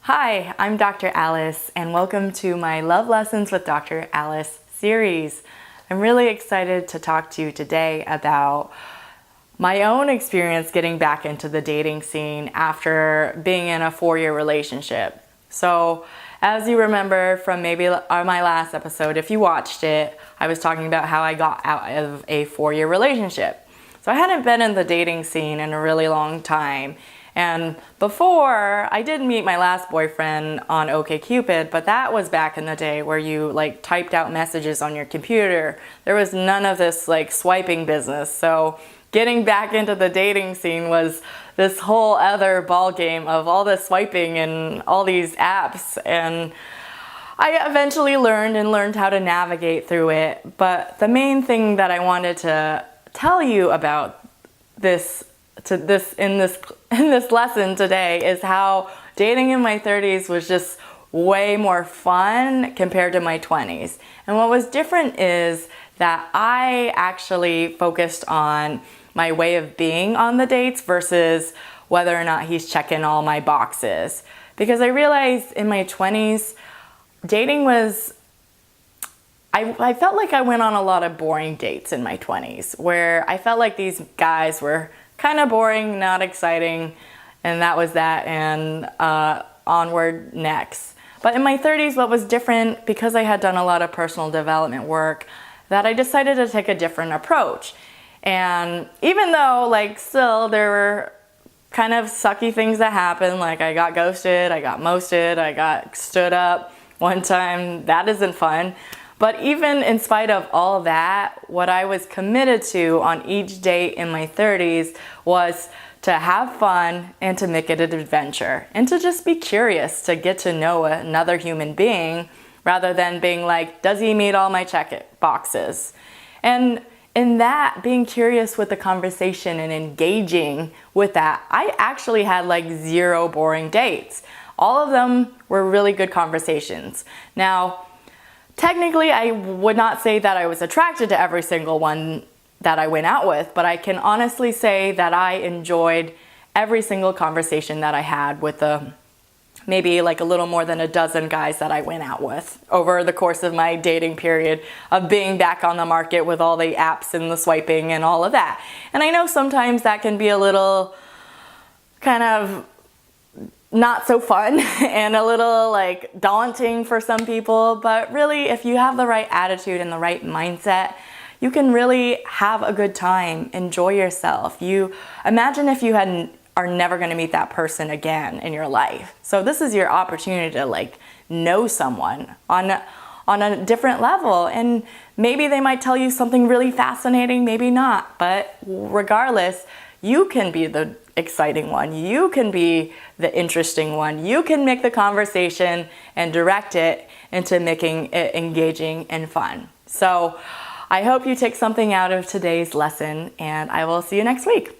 Hi, I'm Dr. Alice, and welcome to my Love Lessons with Dr. Alice series. I'm really excited to talk to you today about my own experience getting back into the dating scene after being in a 4-year relationship. So, as you remember from maybe my last episode, if you watched it, I was talking about how I got out of a 4-year relationship. So I hadn't been in the dating scene in a really long time. And before, I did meet my last boyfriend on OkCupid, but that was back in the day where you typed out messages on your computer. There was none of this swiping business. So getting back into the dating scene was this whole other ball game of all the swiping and all these apps. And I eventually learned how to navigate through it. But the main thing that I wanted to tell you about in this lesson today is how dating in my 30s was just way more fun compared to my 20s. And what was different is that I actually focused on my way of being on the dates versus whether or not he's checking all my boxes. Because I realized in my 20s, dating was, I felt like I went on a lot of boring dates in my 20s, where I felt like these guys were kind of boring, not exciting, and that was that, and onward next. But in my 30s, what was different, because I had done a lot of personal development work, that I decided to take a different approach. And even though, still there were kind of sucky things that happened, like I got ghosted, I got mosted, I got stood up one time, that isn't fun. But even in spite of all that, what I was committed to on each date in my 30s was to have fun and to make it an adventure and to just be curious to get to know another human being rather than being like, does he meet all my check boxes? And in that, being curious with the conversation and engaging with that, I actually had 0 boring dates. All of them were really good conversations. Now, technically, I would not say that I was attracted to every single one that I went out with, but I can honestly say that I enjoyed every single conversation that I had with maybe a little more than a dozen guys that I went out with over the course of my dating period of being back on the market with all the apps and the swiping and all of that. And I know sometimes that can be a little kind of not so fun and a little daunting for some people, but really if you have the right attitude and the right mindset, you can really have a good time, enjoy yourself. You imagine if you are never going to meet that person again in your life. So this is your opportunity to know someone on a different level, and maybe they might tell you something really fascinating, maybe not, but regardless, you can be the exciting one. You can be the interesting one. You can make the conversation and direct it into making it engaging and fun. So I hope you take something out of today's lesson, and I will see you next week.